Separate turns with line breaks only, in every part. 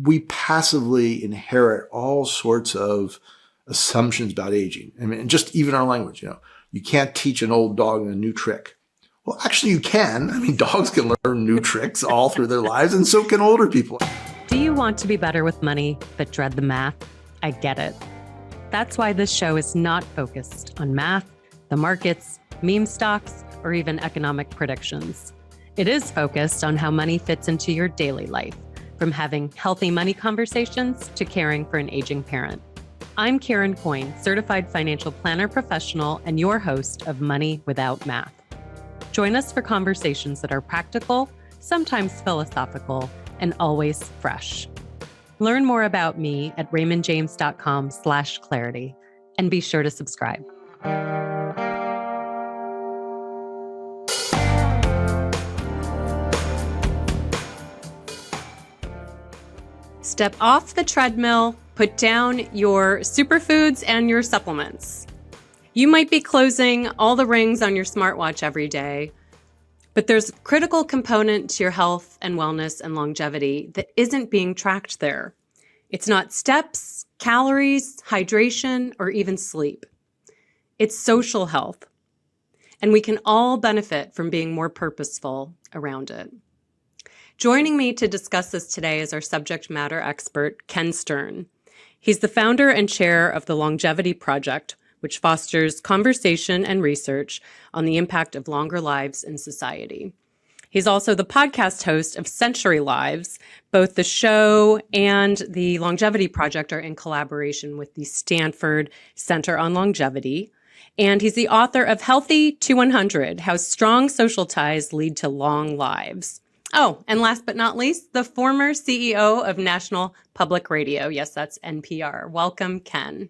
we passively inherit all sorts of assumptions about aging. I mean, just even our language, you can't teach an old dog a new trick. Well, actually you can. I mean, dogs can learn new tricks all through their lives, and so can older people.
Do you want to be better with money, but dread the math? I get it. That's why this show is not focused on math, the markets, meme stocks, or even economic predictions. It is focused on how money fits into your daily life, from having healthy money conversations to caring for an aging parent. I'm Karen Coyne, certified financial planner professional and your host of Money Without Math. Join us for conversations that are practical, sometimes philosophical, and always fresh. Learn more about me at raymondjames.com/clarity, and be sure to subscribe. Step off the treadmill, put down your superfoods and your supplements. You might be closing all the rings on your smartwatch every day, but there's a critical component to your health and wellness and longevity that isn't being tracked there. It's not steps, calories, hydration, or even sleep. It's social health, and we can all benefit from being more purposeful around it. Joining me to discuss this today is our subject matter expert, Ken Stern. He's the founder and chair of the Longevity Project, which fosters conversation and research on the impact of longer lives in society. He's also the podcast host of Century Lives. Both the show and the Longevity Project are in collaboration with the Stanford Center on Longevity. And he's the author of Healthy to 100, How Strong Social Ties Lead to Long Lives. Oh, and last but not least, the former CEO of National Public Radio. Yes, that's NPR. Welcome, Ken.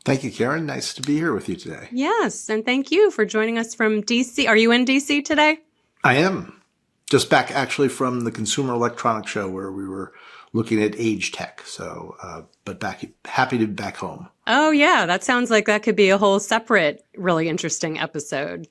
Thank you, Karen. Nice to be here with you today.
Yes, and thank you for joining us from DC. Are you in DC today?
I am. Just back actually from the Consumer Electronics Show where we were looking at age tech. So, but happy to be back home.
Oh, yeah. That sounds like that could be a whole separate, really interesting episode.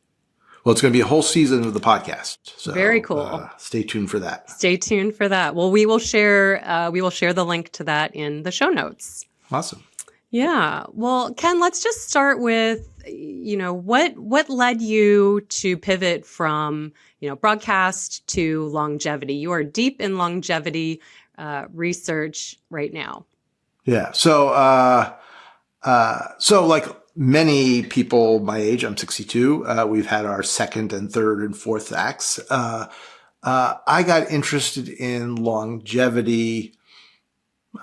Well, it's going to be a whole season of the podcast. So,
very cool.
Stay tuned for that.
Stay tuned for that. Well, we will share the link to that in the show notes.
Awesome.
Yeah. Well, Ken, let's just start with, what led you to pivot from, broadcast to longevity? You are deep in longevity research right now.
Yeah. So like many people my age, I'm 62. We've had our second and third and fourth acts. I got interested in longevity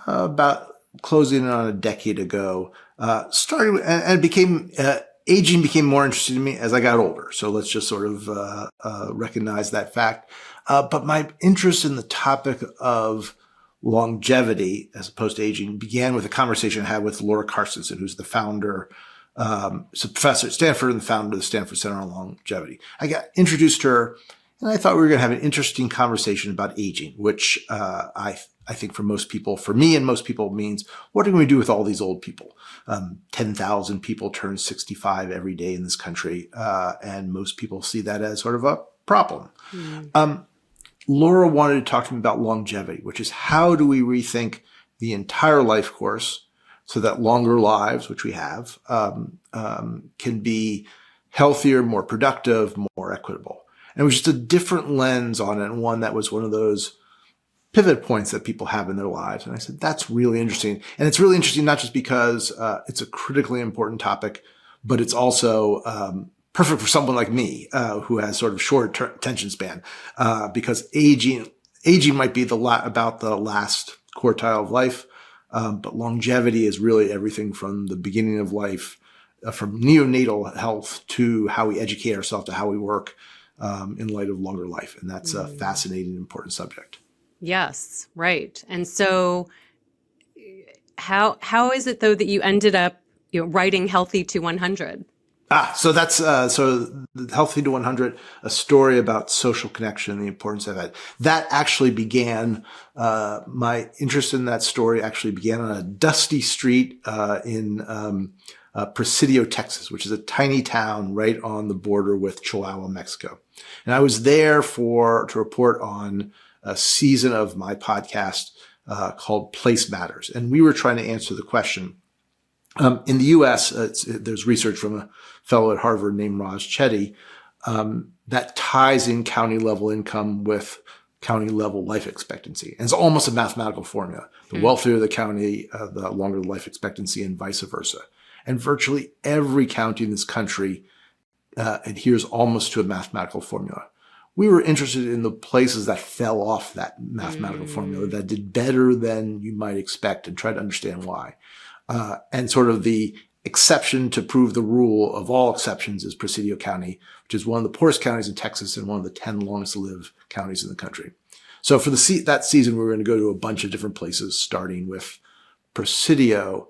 about closing in on a decade ago. Started and became aging became more interesting to me as I got older. So let's just sort of recognize that fact. But my interest in the topic of longevity as opposed to aging began with a conversation I had with Laura Carstensen, who's the founder, is a professor at Stanford and the founder of the Stanford Center on Longevity. I got introduced to her, and I thought we were going to have an interesting conversation about aging, which I think for most people, for me and most people, means what are we going to do with all these old people? 10,000 people turn 65 every day in this country, and most people see that as sort of a problem. Laura wanted to talk to me about longevity, which is how do we rethink the entire life course so that longer lives, which we have, can be healthier, more productive, more equitable. And it was just a different lens on it, and one that was one of those pivot points that people have in their lives. And I said, that's really interesting. And it's really interesting, not just because it's a critically important topic, but it's also perfect for someone like me, who has sort of short attention span, because aging might be about the last quartile of life. But longevity is really everything from the beginning of life, from neonatal health to how we educate ourselves to how we work, in light of longer life. And that's a fascinating, important subject.
Yes, right. And so how is it though that you ended up writing Healthy to 100?
So that's so Healthy to 100, a story about social connection, the importance of it. That actually began, my interest in that story actually began on a dusty street in Presidio, Texas, which is a tiny town right on the border with Chihuahua, Mexico. And I was there to report on a season of my podcast called Place Matters. And we were trying to answer the question. In the U.S., there's research from a fellow at Harvard named Raj Chetty that ties in county level income with county level life expectancy. And it's almost a mathematical formula. The wealthier the county, the longer the life expectancy, and vice versa. And virtually every county in this country adheres almost to a mathematical formula. We were interested in the places that fell off that mathematical formula, that did better than you might expect, and try to understand why. And sort of the exception to prove the rule of all exceptions is Presidio County, which is one of the poorest counties in Texas and one of the 10 longest lived counties in the country. So for that season, we were going to go to a bunch of different places, starting with Presidio.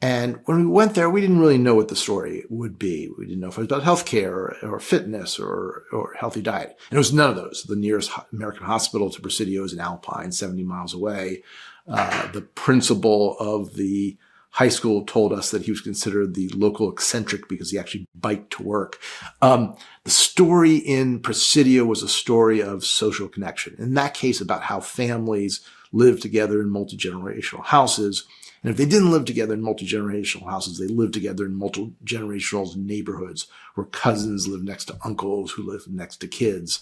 And when we went there, we didn't really know what the story would be. We didn't know if it was about healthcare or fitness or healthy diet. And it was none of those. The nearest American hospital to Presidio is in Alpine, 70 miles away. The principal of the high school told us that he was considered the local eccentric because he actually biked to work. The story in Presidio was a story of social connection. In that case, about how families live together in multi-generational houses. And if they didn't live together in multi-generational houses, they lived together in multi-generational neighborhoods where cousins lived next to uncles who lived next to kids.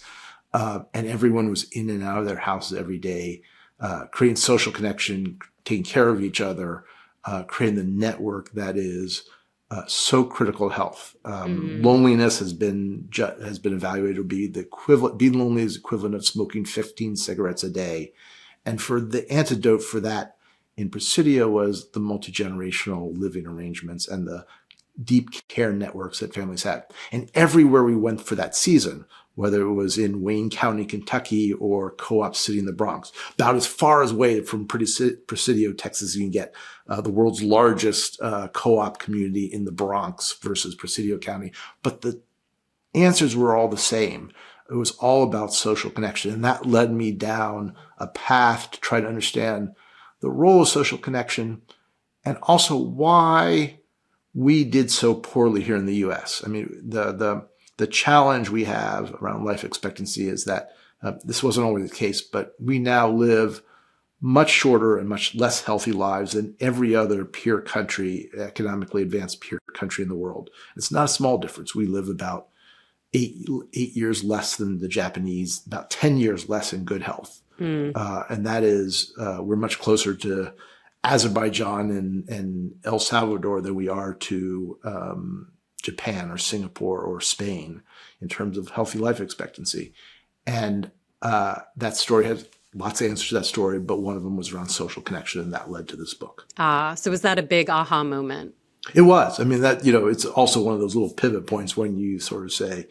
And everyone was in and out of their houses every day, creating social connection, taking care of each other, creating the network that is so critical to health. Loneliness has been evaluated to be the equivalent. Being lonely is equivalent of smoking 15 cigarettes a day. And for the antidote for that in Presidio was the multi-generational living arrangements and the deep care networks that families had. And everywhere we went for that season, whether it was in Wayne County, Kentucky, or Co-op City in the Bronx, about as far away from Presidio, Texas, as you can get, the world's largest co-op community in the Bronx versus Presidio County. But the answers were all the same. It was all about social connection. And that led me down a path to try to understand the role of social connection and also why we did so poorly here in the U.S. I mean, the challenge we have around life expectancy is that this wasn't always the case, but we now live much shorter and much less healthy lives than every other peer country, economically advanced peer country in the world. It's not a small difference. We live about eight years less than the Japanese, about 10 years less in good health. And that is, we're much closer to Azerbaijan and El Salvador than we are to Japan or Singapore or Spain in terms of healthy life expectancy. And that story has lots of answers to that story, but one of them was around social connection, and that led to this book.
So was that a big aha moment?
It was. I mean, that, it's also one of those little pivot points when you sort of say,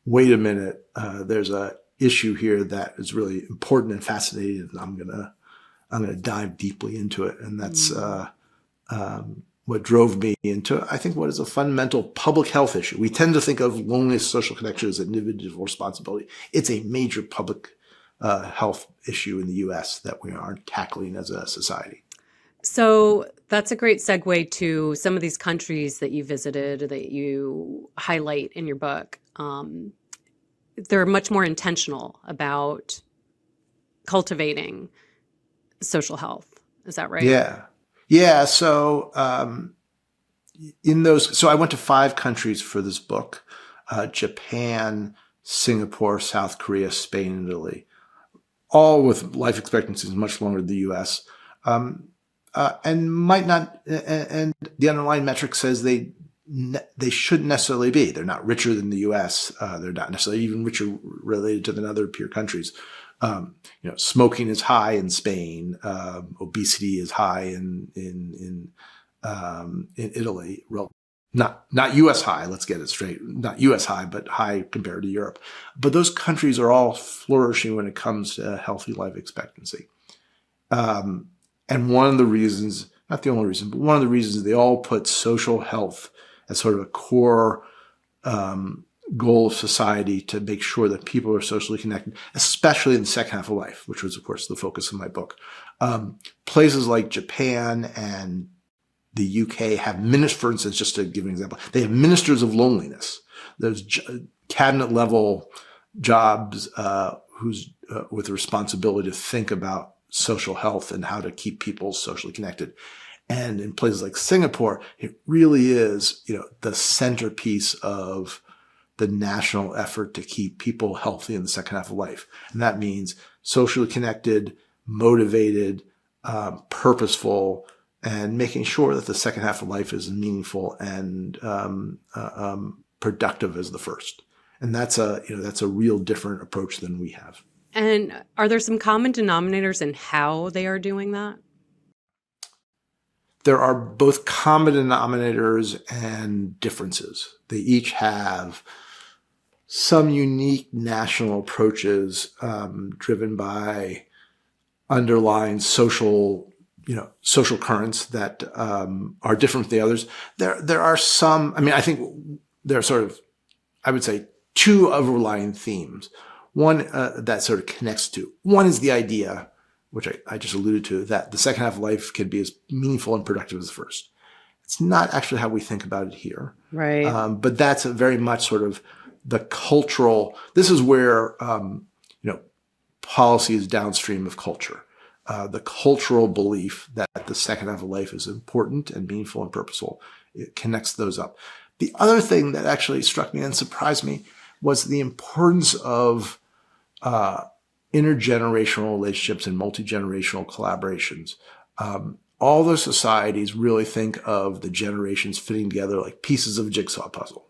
wait a minute, there's a issue here that is really important and fascinating, and I'm gonna dive deeply into it. And that's what drove me into, I think, what is a fundamental public health issue. We tend to think of loneliness, social connection as an individual responsibility. It's a major public health issue in the U.S. that we aren't tackling as a society.
So that's a great segue to some of these countries that you visited, that you highlight in your book. They're much more intentional about cultivating social health. Is that right?
Yeah. So so I went to 5 countries for this book: Japan, Singapore, South Korea, Spain, and Italy, all with life expectancies much longer than the U.S. And might not. And the underlying metric says they shouldn't necessarily be. They're not richer than the U.S. They're not necessarily even richer related to the other peer countries. Smoking is high in Spain. Obesity is high in Italy. Not U.S. high. Let's get it straight. Not U.S. high, but high compared to Europe. But those countries are all flourishing when it comes to healthy life expectancy. And one of the reasons, not the only reason, but one of the reasons they all put social health as sort of a core goal of society to make sure that people are socially connected, especially in the second half of life, which was, of course, the focus of my book. Places like Japan and the UK have ministers, for instance, just to give an example, they have ministers of loneliness. There's cabinet level jobs who's with the responsibility to think about social health and how to keep people socially connected. And in places like Singapore, it really is, the centerpiece of the national effort to keep people healthy in the second half of life. And that means socially connected, motivated, purposeful, and making sure that the second half of life is meaningful and productive as the first. And that's a real different approach than we have.
And are there some common denominators in how they are doing that?
There are both common denominators and differences. They each have some unique national approaches driven by underlying social currents that are different from the others. There are some, I think there are I would say, two overlying themes. One that sort of connects to. One is the idea, which I just alluded to, that the second half of life can be as meaningful and productive as the first. It's not actually how we think about it here.
Right.
But that's a very much sort of the cultural, this is where, policy is downstream of culture. The cultural belief that the second half of life is important and meaningful and purposeful, it connects those up. The other thing that actually struck me and surprised me was the importance of intergenerational relationships and multi-generational collaborations. All those societies really think of the generations fitting together like pieces of a jigsaw puzzle.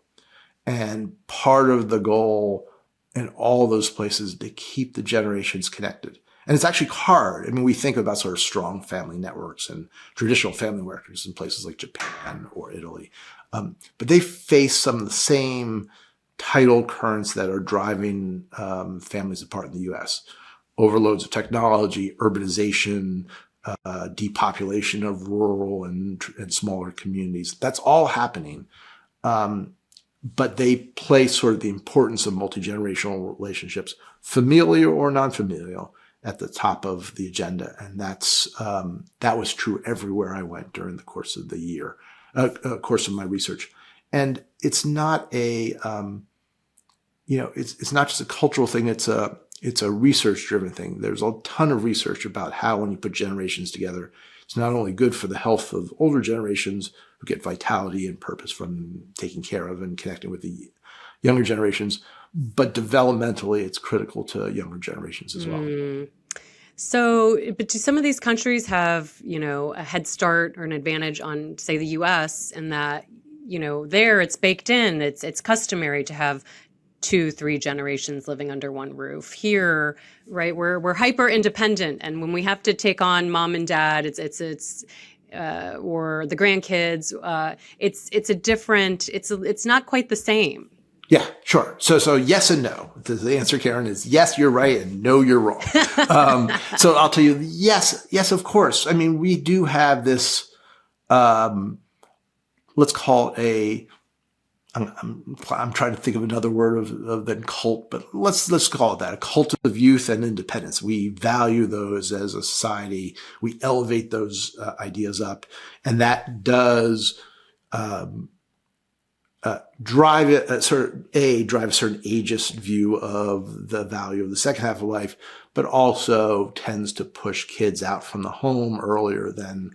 And part of the goal in all those places is to keep the generations connected. And it's actually hard. We think about sort of strong family networks and traditional family networks in places like Japan or Italy. But they face some of the same tidal currents that are driving families apart in the U.S. Overloads of technology, urbanization, depopulation of rural and smaller communities. That's all happening. But they place sort of the importance of multi-generational relationships, familial or non-familial, at the top of the agenda. And that was true everywhere I went during the course of the year, course of my research. And it's not it's not just a cultural thing. It's a research-driven thing. There's a ton of research about how when you put generations together, it's not only good for the health of older generations who get vitality and purpose from taking care of and connecting with the younger generations, but developmentally, it's critical to younger generations as well.
So, but do some of these countries have, a head start or an advantage on, say, the U.S. in that, there it's baked in, it's customary to have 2-3 generations living under one roof. Here, right, we're hyper independent, and when we have to take on mom and dad, it's or the grandkids, it's not quite the same.
Yeah, sure. So yes and no. The answer, Karen, is yes, you're right, and no, you're wrong. So I'll tell you, yes, of course. We do have this, let's call it I'm trying to think of another word than cult, but let's call it that, a cult of youth and independence. We value those as a society. We elevate those ideas up, and that does drive a certain ageist view of the value of the second half of life, but also tends to push kids out from the home earlier than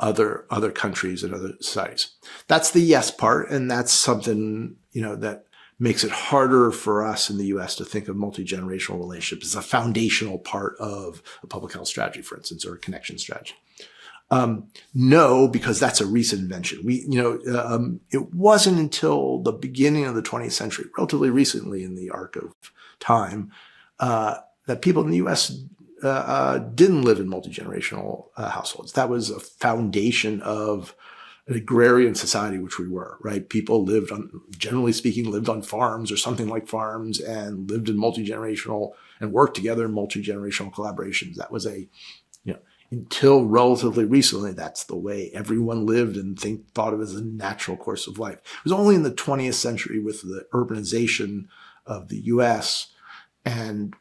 other countries and other societies. That's the yes part, and that's something that makes it harder for us in the U.S. to think of multi-generational relationships as a foundational part of a public health strategy, for instance, or a connection strategy. No, because that's a recent invention. It wasn't until the beginning of the 20th century, relatively recently in the arc of time, that people in the U.S. didn't live in multi-generational households. That was a foundation of an agrarian society, which we were, right? People generally speaking, lived on farms or something like farms and lived in multi-generational and worked together in multi-generational collaborations. That was until relatively recently, that's the way everyone lived and thought of it as a natural course of life. It was only in the 20th century with the urbanization of the U.S. and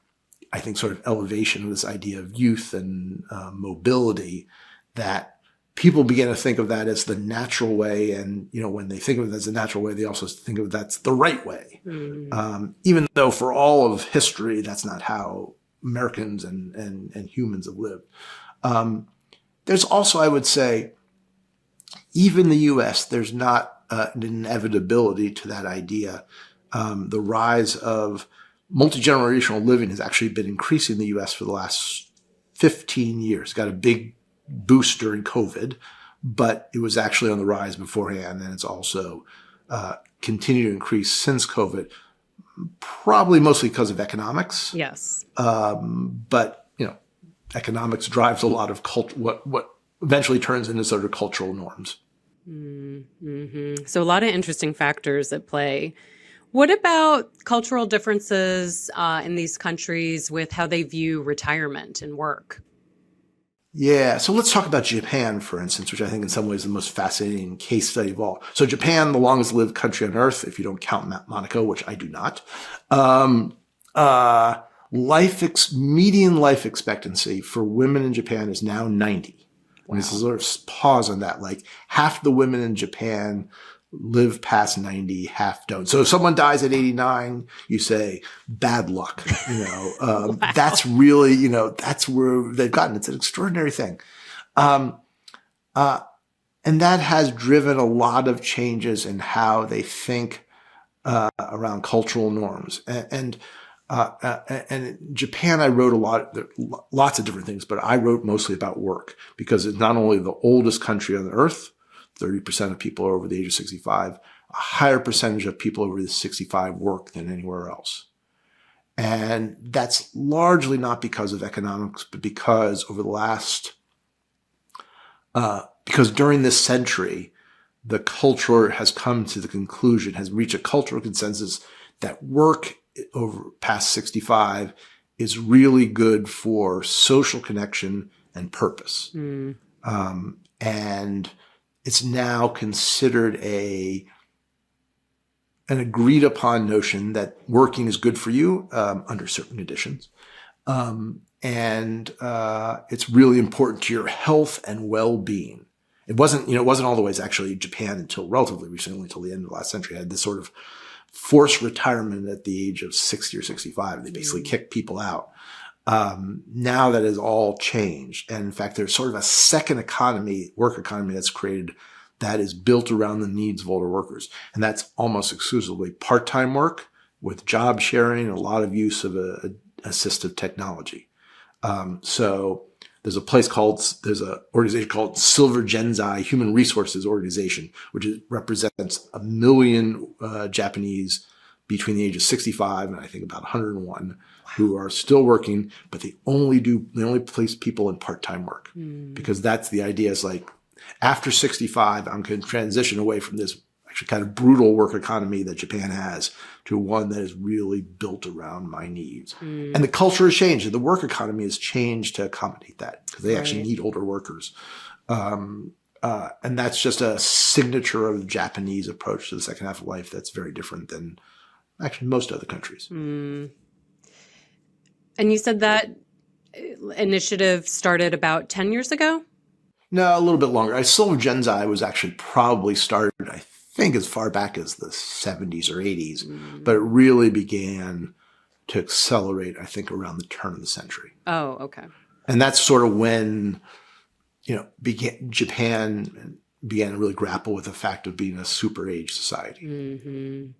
I think sort of elevation of this idea of youth and mobility that people began to think of that as the natural way. And, when they think of it as a natural way, they also think of that's the right way. Even though for all of history, that's not how Americans and humans have lived. There's also, I would say, even the U.S., there's not an inevitability to that idea. The rise of multi-generational living has actually been increasing in the U.S. for the last 15 years. Got a big boost during COVID, but it was actually on the rise beforehand, and it's also continued to increase since COVID, probably mostly because of economics.
Yes.
But, economics drives a lot of what eventually turns into sort of cultural norms.
Mm-hmm. So a lot of interesting factors at play. What about cultural differences in these countries with how they view retirement and work?
Yeah, so let's talk about Japan, for instance, which I think in some ways is the most fascinating case study of all. So Japan, the longest lived country on earth, if you don't count Monaco, which I do not. Median life expectancy for women in Japan is now 90. Wow. And this is sort of pause on that. Like half the women in Japan live past 90, half don't. So if someone dies at 89, you say, bad luck. Wow. That's really, that's where they've gotten. It's an extraordinary thing. And that has driven a lot of changes in how they think around cultural norms. And in Japan, I wrote lots of different things, but I wrote mostly about work because it's not only the oldest country on the earth, 30% of people are over the age of 65, a higher percentage of people over the 65 work than anywhere else. And that's largely not because of economics, but because because during this century, the culture has come to the conclusion, has reached a cultural consensus that work over past 65 is really good for social connection and purpose. And it's now considered an agreed upon notion that working is good for you under certain conditions. And it's really important to your health and well-being. It wasn't all the ways actually Japan until relatively recently, until the end of the last century, had this sort of forced retirement at the age of 60 or 65. They basically kicked people out. Now that has all changed. And in fact, there's sort of a second economy, work economy that's created that is built around the needs of older workers. And that's almost exclusively part-time work with job sharing and a lot of use of assistive technology. So there's an organization called Silver Genzai Human Resources Organization, which represents 1 million Japanese between the age of 65 and I think about 101 who are still working, but they only place people in part-time work because that's the idea. Is like after 65, I'm going to transition away from this actually kind of brutal work economy that Japan has to one that is really built around my needs. And the culture has changed. The work economy has changed to accommodate that because they actually need older workers. And that's just a signature of the Japanese approach to the second half of life that's very different than actually most other countries.
And you said that initiative started about 10 years ago?
No, a little bit longer. Silver Genzai was actually probably started, I think, as far back as the 70s or 80s, but it really began to accelerate, I think, around the turn of the century.
Oh, okay.
And that's sort of when, Japan began to really grapple with the fact of being a super age society.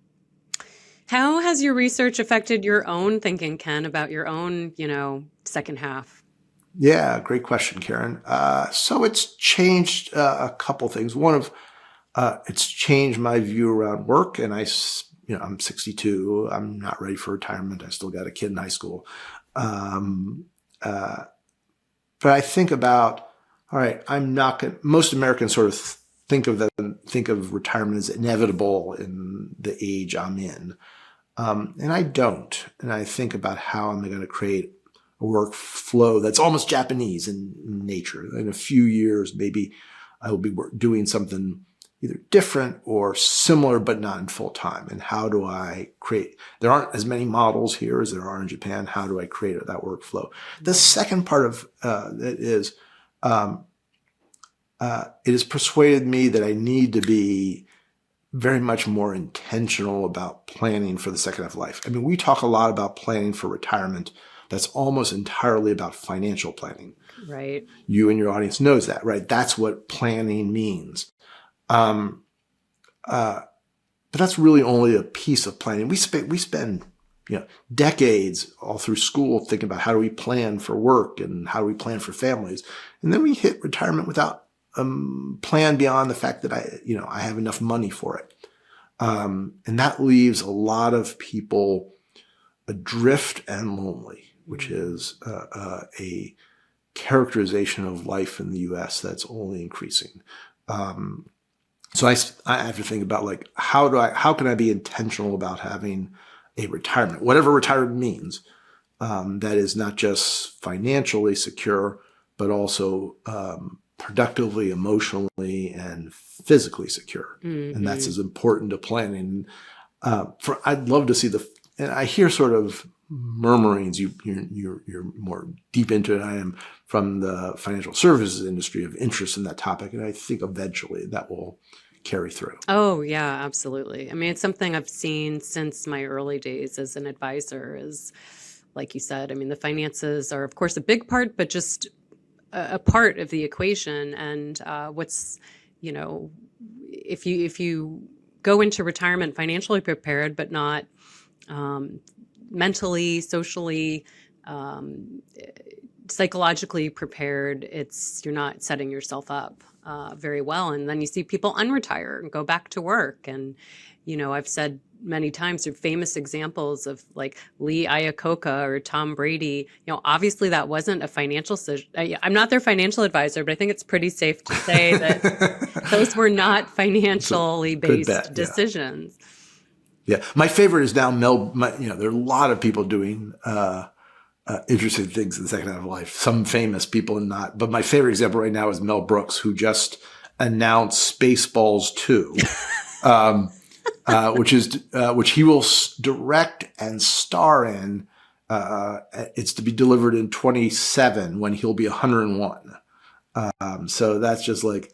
How has your research affected your own thinking, Ken, about your own, second half?
Yeah, great question, Karen. So it's changed a couple things. One of it's changed my view around work, and I'm 62. I'm not ready for retirement. I still got a kid in high school, but I think about, all right, I'm not going. Most Americans sort of think of retirement as inevitable in the age I'm in, and I don't. And I think about how am I going to create a workflow that's almost Japanese in nature. In a few years, maybe I will be doing something either different or similar, but not in full time. And how do I create? There aren't as many models here as there are in Japan. How do I create that workflow? The second part of it is, it has persuaded me that I need to be very much more intentional about planning for the second half of life. I mean, we talk a lot about planning for retirement, that's almost entirely about financial planning.
Right.
You and your audience knows that, right? That's what planning means. Um, but that's really only a piece of planning. We spend decades all through school thinking about how do we plan for work and how do we plan for families, and then we hit retirement without plan beyond the fact that I have enough money for it, and that leaves a lot of people adrift and lonely, which is a characterization of life in the U.S. that's only increasing. So I have to think about like how can I be intentional about having a retirement, whatever retirement means, that is not just financially secure, but also productively, emotionally, and physically secure. Mm-hmm. And that's as important to planning. I'd love to see and I hear sort of murmurings. You're more deep into it. I am from the financial services industry of interest in that topic, and I think eventually that will carry through.
Oh yeah, absolutely. I mean, it's something I've seen since my early days as an advisor. Is like you said. I mean, the finances are of course a big part, but just a part of the equation. And if you go into retirement financially prepared, but not mentally, socially, psychologically prepared, you're not setting yourself up very well. And then you see people unretire and go back to work. And, I've said many times through famous examples of like Lee Iacocca or Tom Brady, obviously that wasn't a financial, I'm not their financial advisor, but I think it's pretty safe to say that those were not financially based decisions.
Yeah. My favorite is now there are a lot of people doing interesting things in the second half of life, some famous people and not. But my favorite example right now is Mel Brooks, who just announced Spaceballs 2, which he will direct and star in. It's to be delivered in 2027 when he'll be 101. So that's just like,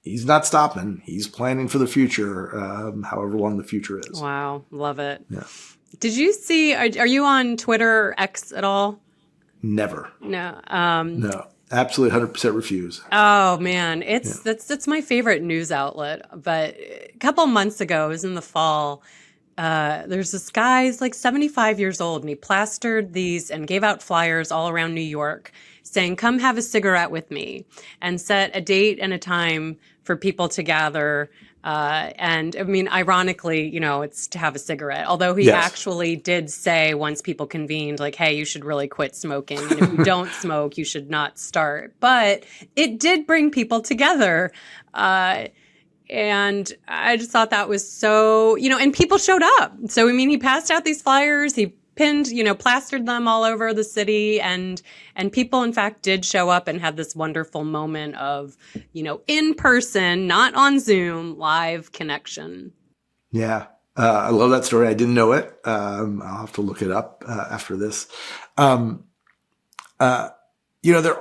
he's not stopping. He's planning for the future, however long the future is.
Wow. Love it.
Yeah.
Did you see, are you on Twitter or X at all?
Never.
No.
No. Absolutely 100% refuse.
Oh man, that's my favorite news outlet. But a couple months ago, it was in the fall, there's this guy, he's like 75 years old, and he plastered these and gave out flyers all around New York saying, come have a cigarette with me, and set a date and a time for people to gather. And I mean, ironically, it's to have a cigarette, although he actually did say once people convened, like, hey, you should really quit smoking. And if you don't smoke, you should not start. But it did bring people together. And I just thought that was so, and people showed up. So, I mean, he passed out these flyers, he pinned, plastered them all over the city, and people, in fact, did show up and had this wonderful moment of, in person, not on Zoom, live connection.
Yeah. I love that story. I didn't know it. I'll have to look it up after this. There are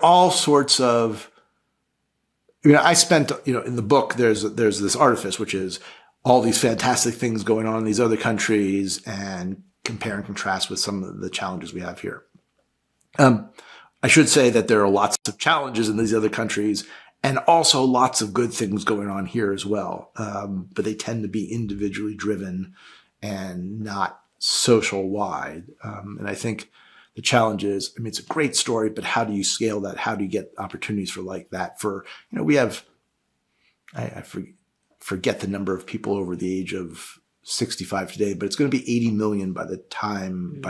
all sorts of, I spent, in the book, there's this artifice, which is all these fantastic things going on in these other countries and compare and contrast with some of the challenges we have here. I should say that there are lots of challenges in these other countries and also lots of good things going on here as well. But they tend to be individually driven and not social wide. And I think the challenge is, it's a great story, but how do you scale that? How do you get opportunities for like that? We have, I forget the number of people over the age of 65 today, but it's going to be 80 million by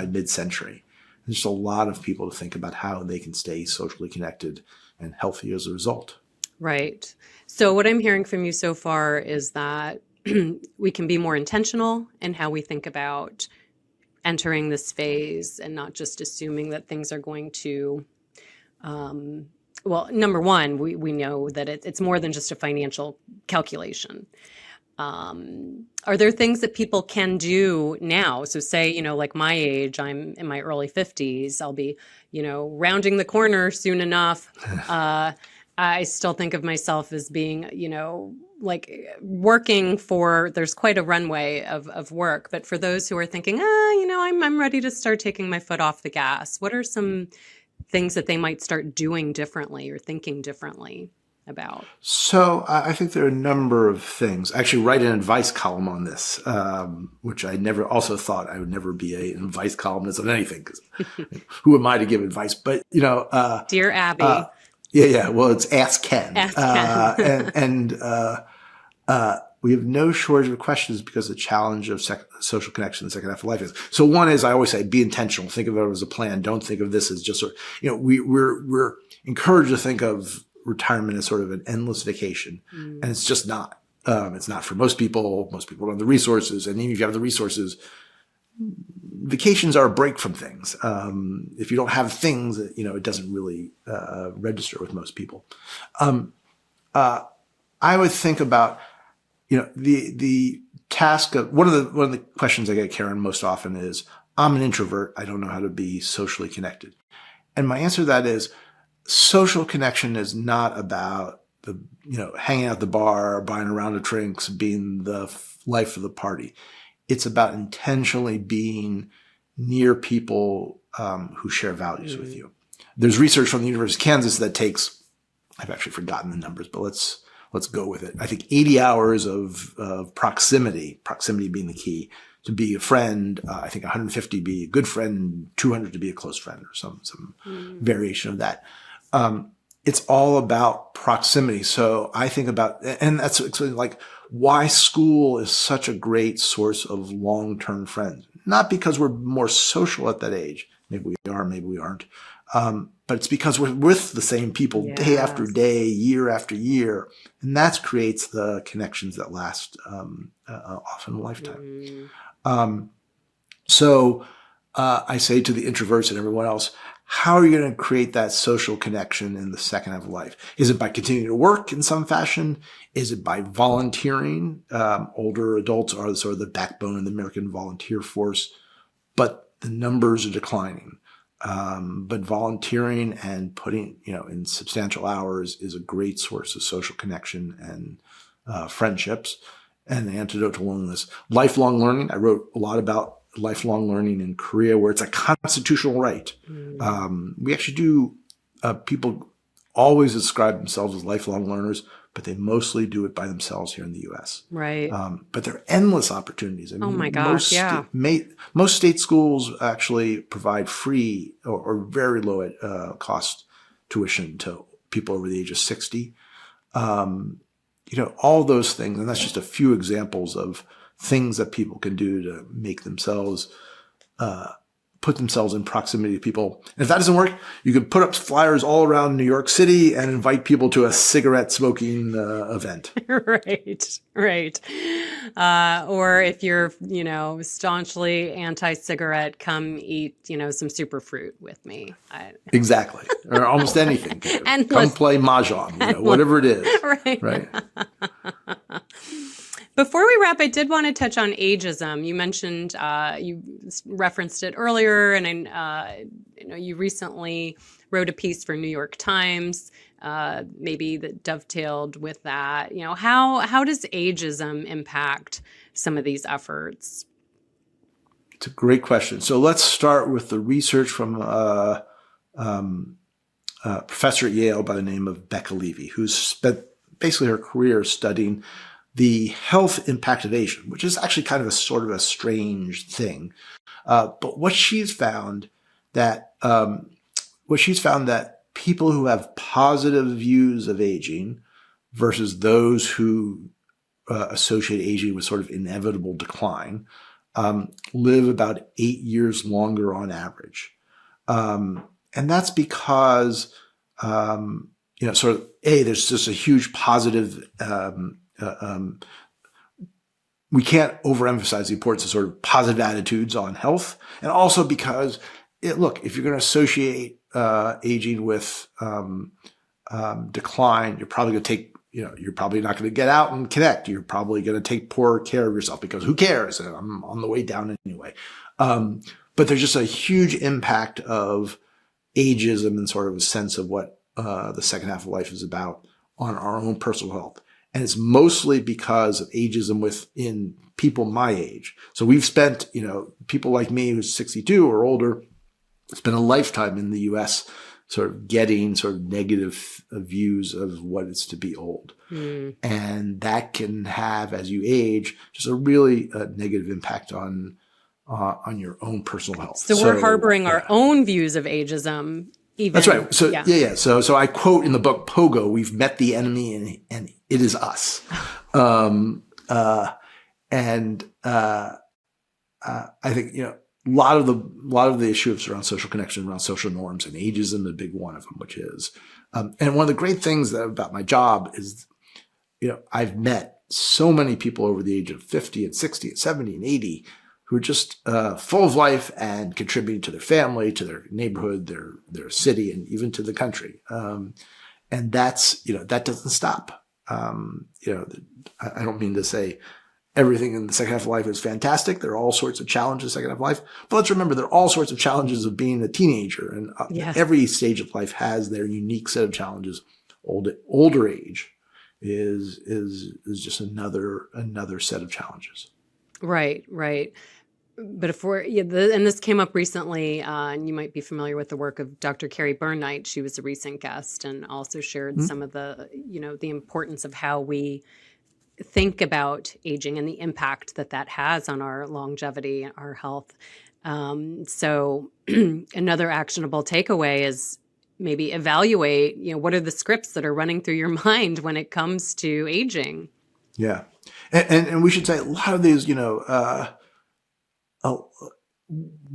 mid-century. There's just a lot of people to think about how they can stay socially connected and healthy as a result.
Right. So what I'm hearing from you so far is that we can be more intentional in how we think about entering this phase and not just assuming that things are going to, number one, we know that it's more than just a financial calculation. Are there things that people can do now? So say, like my age, I'm in my early 50s, I'll be, rounding the corner soon enough. I still think of myself as being, like there's quite a runway of work, but for those who are thinking, I'm ready to start taking my foot off the gas, what are some things that they might start doing differently or thinking differently about?
So I think there are a number of things. I actually write an advice column on this, which I never also thought I would never be an advice columnist on anything, because who am I to give advice? But,
Dear Abby.
yeah. Well, it's Ask Ken.
Ask Ken.
We have no shortage of questions because the challenge of social connection in the second half of life is. So one is, I always say, be intentional. Think of it as a plan. Don't think of this as just sort of, we're encouraged to think of retirement as sort of an endless vacation. And it's just not. It's not for most people. Most people don't have the resources. And even if you have the resources, vacations are a break from things. If you don't have things, it doesn't really register with most people. I would think about, the task of one of the questions I get, Karen, most often is, I'm an introvert. I don't know how to be socially connected. And my answer to that is, social connection is not about hanging out at the bar, buying a round of drinks, being the life of the party. It's about intentionally being near people who share values with you. There's research from the University of Kansas that takes, I've actually forgotten the numbers, but let's go with it. I think 80 hours of proximity being the key, to be a friend. I think 150 be a good friend, 200 to be a close friend, or some variation of that. It's all about proximity. So I think about, and that's like why school is such a great source of long-term friends. Not because we're more social at that age. Maybe we are, maybe we aren't. But it's because we're with the same people day after day, year after year. And that creates the connections that last often a lifetime. So I say to the introverts and everyone else, how are you going to create that social connection in the second half of life? Is it by continuing to work in some fashion? Is it by volunteering? Older adults are sort of the backbone of the American volunteer force, but the numbers are declining. But volunteering and putting, in substantial hours is a great source of social connection and friendships, and the antidote to loneliness. Lifelong learning. I wrote a lot about lifelong learning in Korea, where it's a constitutional right. We actually do, people always describe themselves as lifelong learners, but they mostly do it by themselves here in the U.S.
Right.
But there are endless opportunities. I mean,
oh my gosh,
most state schools actually provide free or very low cost tuition to people over the age of 60. All those things, and that's just a few examples of things that people can do to make themselves, put themselves in proximity to people. And if that doesn't work, you can put up flyers all around New York City and invite people to a cigarette smoking event.
Right. Or if you're, staunchly anti-cigarette, come eat, some superfruit with me.
Exactly. Or almost anything.
And
come play mahjong, whatever it is.
Right. Before we wrap, I did want to touch on ageism. You mentioned, you referenced it earlier, and you recently wrote a piece for New York Times, maybe that dovetailed with that. How does ageism impact some of these efforts?
It's a great question. So let's start with the research from a professor at Yale by the name of Becca Levy, who's spent basically her career studying the health impact of aging, which is actually kind of a sort of a strange thing. But what she's found that people who have positive views of aging versus those who associate aging with sort of inevitable decline live about 8 years longer on average. And that's because, there's just a huge positive we can't overemphasize the importance of sort of positive attitudes on health. And also because, if you're going to associate aging with decline, you're probably going to take, you're probably not going to get out and connect. You're probably going to take poor care of yourself because who cares? I'm on the way down anyway. But there's just a huge impact of ageism and sort of a sense of what the second half of life is about on our own personal health. And it's mostly because of ageism within people my age. So we've spent, people like me who's 62 or older, spent a lifetime in the US sort of getting sort of negative views of what it's to be old. And that can have, as you age, just a really negative impact on your own personal health.
So we're harboring our own views of ageism. Even.
That's right. So yeah. So I quote in the book Pogo, "We've met the enemy, and it is us." I think a lot of the issues around social connection, around social norms, and ageism, a big one of them, which is, and one of the great things about my job is, I've met so many people over the age of 50 and 60 and 70 and 80 who are just full of life and contributing to their family, to their neighborhood, their city, and even to the country. And that's, that doesn't stop. I don't mean to say everything in the second half of life is fantastic. There are all sorts of challenges in the second half of life. But let's remember there are all sorts of challenges of being a teenager. And every stage of life has their unique set of challenges. Older age is just another set of challenges.
Right. But if and this came up recently, and you might be familiar with the work of Dr. Carrie Byrne-Knight. She was a recent guest and also shared some of the, the importance of how we think about aging and the impact that has on our longevity, our health. So another actionable takeaway is maybe evaluate, what are the scripts that are running through your mind when it comes to aging?
Yeah. And we should say a lot of these,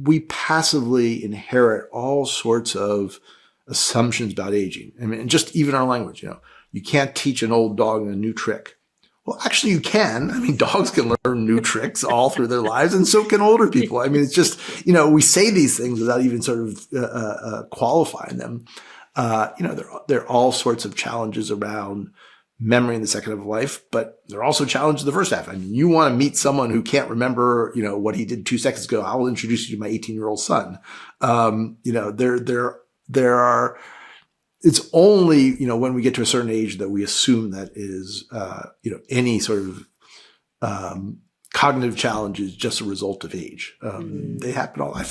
we passively inherit all sorts of assumptions about aging. I mean, just even our language, you can't teach an old dog a new trick. Well, actually you can. I mean, dogs can learn new tricks all through their lives, and so can older people. I mean, it's just, we say these things without even sort of qualifying them. There are all sorts of challenges around memory in the second half of life, but there are also challenges in the first half. I mean, you want to meet someone who can't remember, what he did 2 seconds ago. I will introduce you to my 18-year-old son. There are, it's only, when we get to a certain age that we assume that is, any sort of, cognitive challenge is just a result of age. They happen I've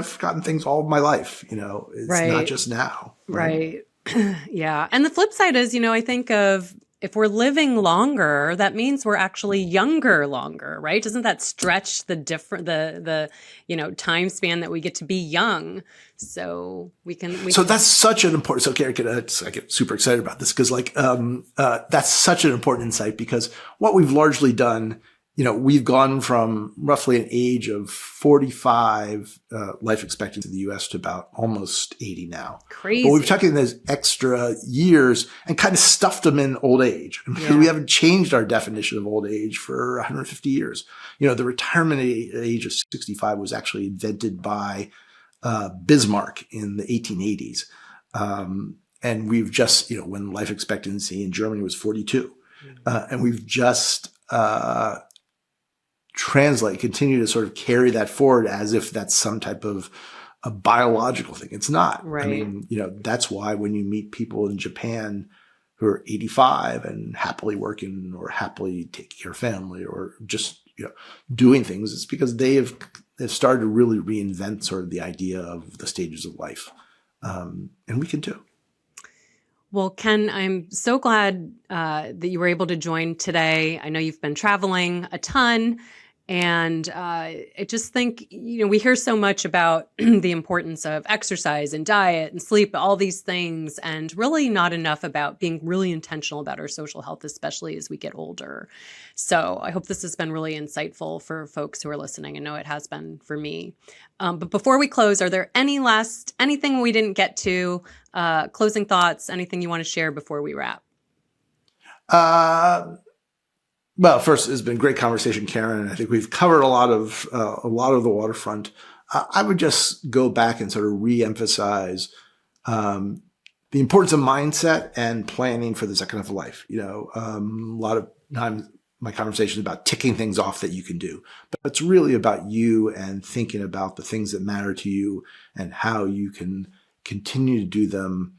forgotten things all of my life, it's not just now.
Right. Yeah. And the flip side is, I think of, if we're living longer, that means we're actually younger longer, right? Doesn't that stretch the time span that we get to be young? So So that's such an important. So Karen, I get super excited about this because that's such an important insight, because what we've largely done, we've gone from roughly an age of 45 life expectancy in the U.S. to about almost 80 now. Crazy.
But we've taken those extra years and kind of stuffed them in old age, because we haven't changed our definition of old age for 150 years. The retirement age of 65 was actually invented by Bismarck in the 1880s. And we've just, when life expectancy in Germany was 42. And we've just continue to sort of carry that forward as if that's some type of a biological thing. It's not.
Right.
I mean, that's why when you meet people in Japan who are 85 and happily working or happily taking care of family or just, doing things, it's because they've started to really reinvent sort of the idea of the stages of life. And we can too.
Well, Ken, I'm so glad that you were able to join today. I know you've been traveling a ton, and I just think, we hear so much about the importance of exercise and diet and sleep, all these things, and really not enough about being really intentional about our social health, especially as we get older. So I hope this has been really insightful for folks who are listening. I know it has been for me. But before we close, are there anything we didn't get to, closing thoughts, anything you want to share before we wrap?
Well, first, it's been a great conversation, Karen. I think we've covered a lot of the waterfront. I would just go back and sort of reemphasize the importance of mindset and planning for the second half of life. A lot of times my conversation is about ticking things off that you can do, but it's really about you and thinking about the things that matter to you and how you can continue to do them,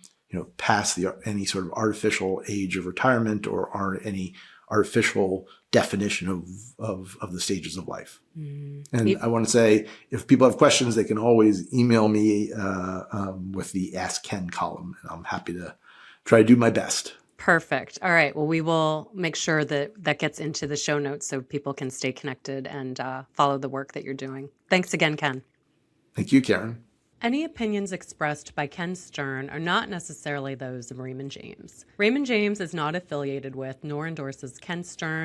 past any sort of artificial age of retirement or any artificial definition of the stages of life. And I want to say, if people have questions, they can always email me with the Ask Ken column, and I'm happy to try to do my best.
Perfect. All right. Well, we will make sure that that gets into the show notes so people can stay connected and follow the work that you're doing. Thanks again, Ken.
Thank you, Karen.
Any opinions expressed by Ken Stern are not necessarily those of Raymond James. Raymond James is not affiliated with nor endorses Ken Stern